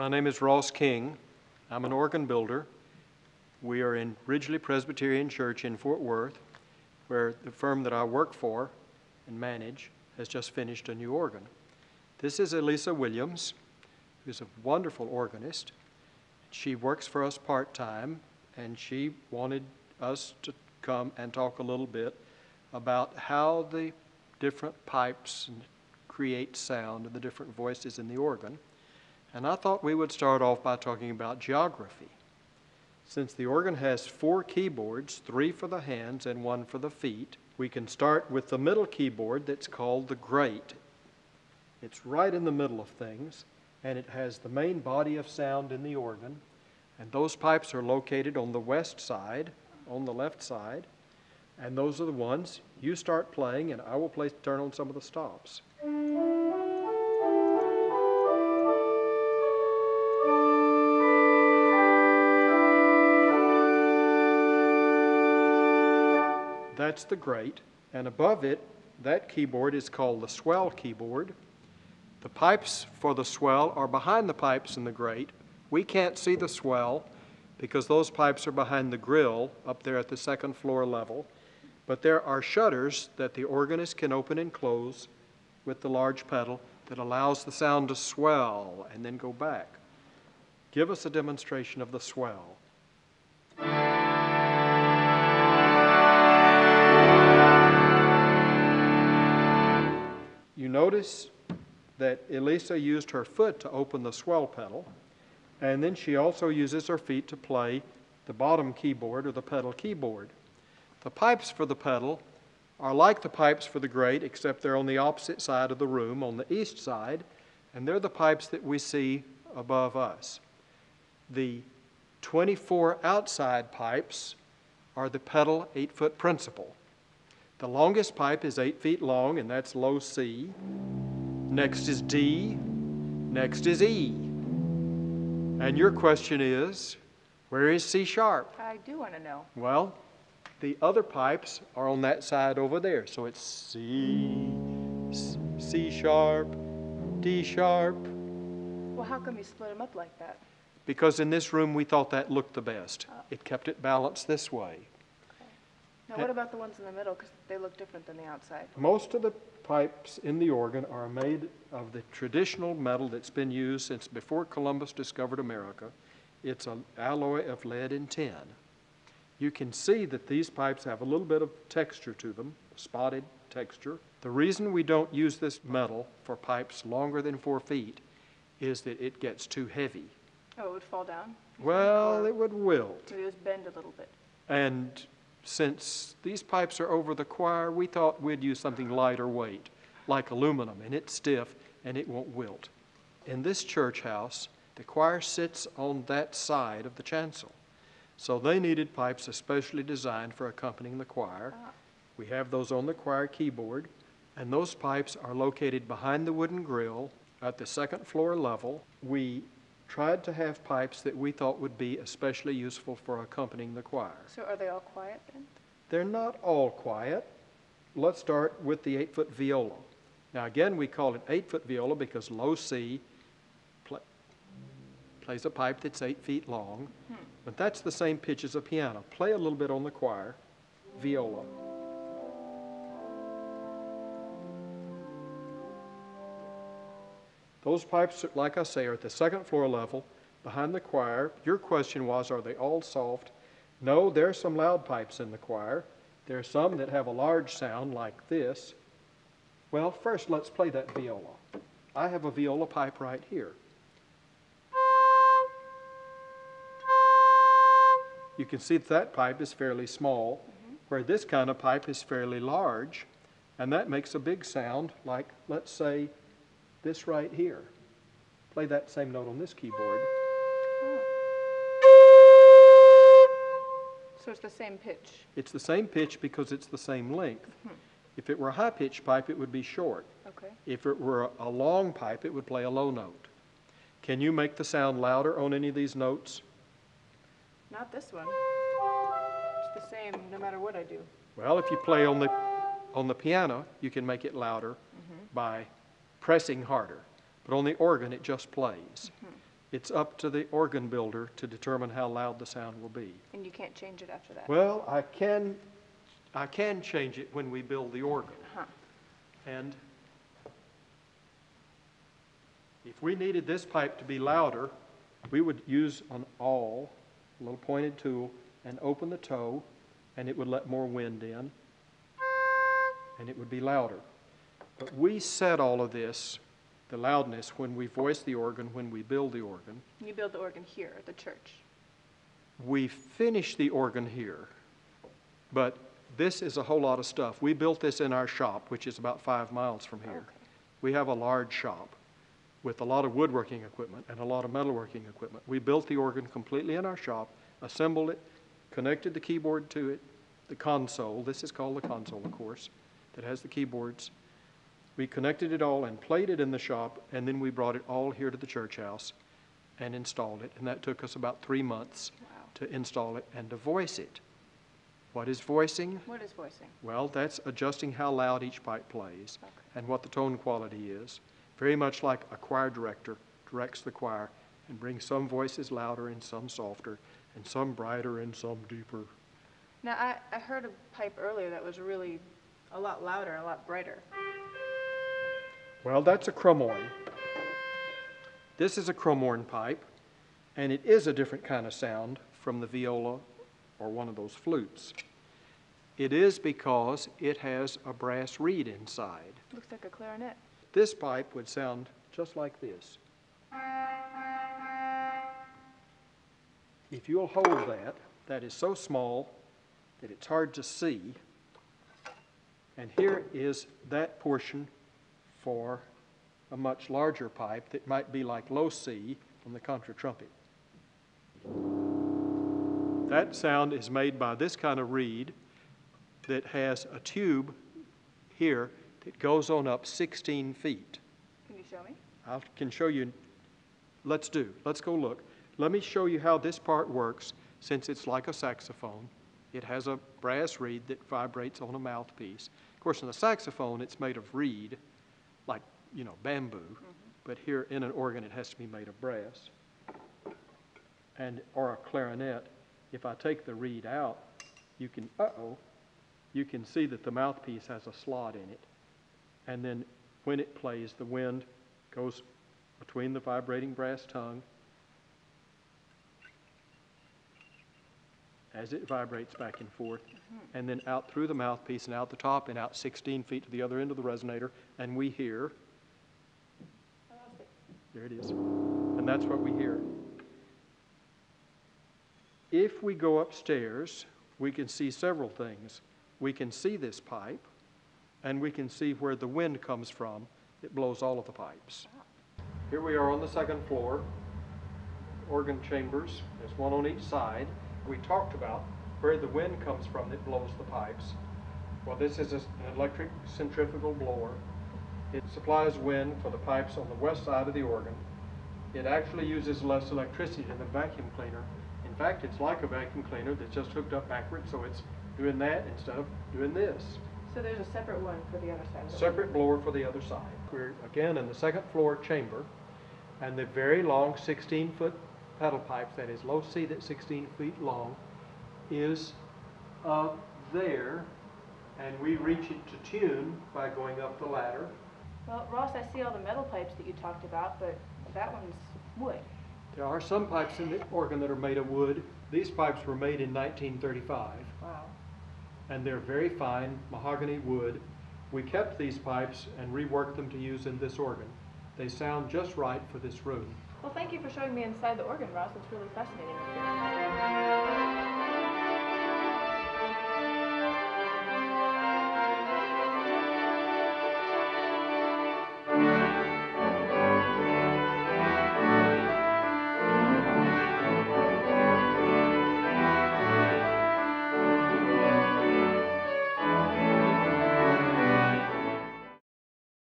My name is Ross King. I'm an organ builder. We are in Ridgely Presbyterian Church in Fort Worth, where the firm that I work for and manage has just finished a new organ. This is Elisa Williams, who's a wonderful organist. She works for us part-time, and she wanted us to come and talk a little bit about how the different pipes create sound and the different voices in the organ. And I thought we would start off by talking about geography. Since the organ has 4 keyboards, 3 for the hands and 1 for the feet, we can start with the middle keyboard that's called the grate. It's right in the middle of things, and it has the main body of sound in the organ, and those pipes are located on the west side, on the left side, and those are the ones you start playing, and I will turn on some of the stops. That's the grate, and above it, that keyboard is called the swell keyboard. The pipes for the swell are behind the pipes in the grate. We can't see the swell because those pipes are behind the grill up there at the second floor level, but there are shutters that the organist can open and close with the large pedal that allows the sound to swell and then go back. Give us a demonstration of the swell. You notice that Elisa used her foot to open the swell pedal, and then she also uses her feet to play the bottom keyboard or the pedal keyboard. The pipes for the pedal are like the pipes for the grate, except they're on the opposite side of the room, on the east side, and they're the pipes that we see above us. The 24 outside pipes are the pedal 8-foot principal. The longest pipe is 8 feet long, and that's low C. Next is D. Next is E. And your question is, where is C sharp? I do want to know. Well, the other pipes are on that side over there. So it's C, C sharp, D sharp. Well, how come you split them up like that? Because in this room we thought that looked the best. It kept it balanced this way. Now, what about the ones in the middle? Because they look different than the outside. Most of the pipes in the organ are made of the traditional metal that's been used since before Columbus discovered America. It's an alloy of lead and tin. You can see that these pipes have a little bit of texture to them, spotted texture. The reason we don't use this metal for pipes longer than 4 feet is that it gets too heavy. Oh, it would fall down? Well, it would wilt. So it would bend a little bit. And since these pipes are over the choir, we thought we'd use something lighter weight, like aluminum, and it's stiff and it won't wilt. In this church house, the choir sits on that side of the chancel. So they needed pipes especially designed for accompanying the choir. We have those on the choir keyboard, and those pipes are located behind the wooden grill at the second floor level. We tried to have pipes that we thought would be especially useful for accompanying the choir. So are they all quiet then? They're not all quiet. Let's start with the 8-foot viola. Now again, we call it 8-foot viola because low C plays a pipe that's 8 feet long, but that's the same pitch as a piano. Play a little bit on the choir, viola. Those pipes, like I say, are at the second floor level behind the choir. Your question was, are they all soft? No, there are some loud pipes in the choir. There are some that have a large sound like this. Well, first let's play that viola. I have a viola pipe right here. You can see that pipe is fairly small, where this kind of pipe is fairly large, and that makes a big sound like, let's say, this right here. Play that same note on this keyboard. So it's the same pitch? It's the same pitch because it's the same length. If it were a high-pitched pipe, it would be short. Okay. If it were a long pipe, it would play a low note. Can you make the sound louder on any of these notes? Not this one. It's the same no matter what I do. Well, if you play on the piano, you can make it louder by pressing harder. But on the organ, it just plays. It's up to the organ builder to determine how loud the sound will be. And you can't change it after that? Well, I can change it when we build the organ. Huh. And if we needed this pipe to be louder, we would use an awl, a little pointed tool, and open the toe, and it would let more wind in, and it would be louder. But we set all of this, the loudness, when we voice the organ, when we build the organ. You build the organ here at the church? We finish the organ here, but this is a whole lot of stuff. We built this in our shop, which is about 5 miles from here. Okay. We have a large shop with a lot of woodworking equipment and a lot of metalworking equipment. We built the organ completely in our shop, assembled it, connected the keyboard to it, the console. This is called the console, of course, that has the keyboards. We connected it all and played it in the shop, and then we brought it all here to the church house and installed it. And that took us about 3 months to install it and to voice it. What is voicing? What is voicing? Well, that's adjusting how loud each pipe plays Okay. and what the tone quality is. Very much like a choir director directs the choir and brings some voices louder and some softer and some brighter and some deeper. Now, I heard a pipe earlier that was really a lot louder, a lot brighter. Well, that's a cromorn. This is a cromorn pipe, and it is a different kind of sound from the viola or one of those flutes. It is because it has a brass reed inside. Looks like a clarinet. This pipe would sound just like this. If you'll hold that, that is so small that it's hard to see. And here is that portion for a much larger pipe that might be like low C on the contra trumpet. That sound is made by this kind of reed that has a tube here that goes on up 16 feet. Can you show me? I can show you. Let's go look. Let me show you how this part works. Since it's like a saxophone, it has a brass reed that vibrates on a mouthpiece. Of course, in the saxophone, it's made of reed, like, bamboo. Mm-hmm. But here in an organ, it has to be made of brass. Or a clarinet, if I take the reed out, you can see that the mouthpiece has a slot in it. And then when it plays, the wind goes between the vibrating brass tongue as it vibrates back and forth, and then out through the mouthpiece and out the top and out 16 feet to the other end of the resonator, and we hear. I lost it. There it is. And that's what we hear. If we go upstairs, we can see several things. We can see this pipe, and we can see where the wind comes from. It blows all of the pipes. Here we are on the second floor, organ chambers. There's one on each side. We talked about where the wind comes from that blows the pipes. Well, this is an electric centrifugal blower. It supplies wind for the pipes on the west side of the organ. It actually uses less electricity than the vacuum cleaner. In fact, it's like a vacuum cleaner that's just hooked up backwards, so it's doing that instead of doing this. So there's a separate one for the other side of the Separate blower for the other side. We're again in the second floor chamber, and the very long 16-foot pedal pipe, that is low C that's 16 feet long, is up there, and we reach it to tune by going up the ladder. Well, Ross, I see all the metal pipes that you talked about, but that one's wood. There are some pipes in the organ that are made of wood. These pipes were made in 1935. Wow. And they're very fine mahogany wood. We kept these pipes and reworked them to use in this organ. They sound just right for this room. Well, thank you for showing me inside the organ, Ross. It's really fascinating up here.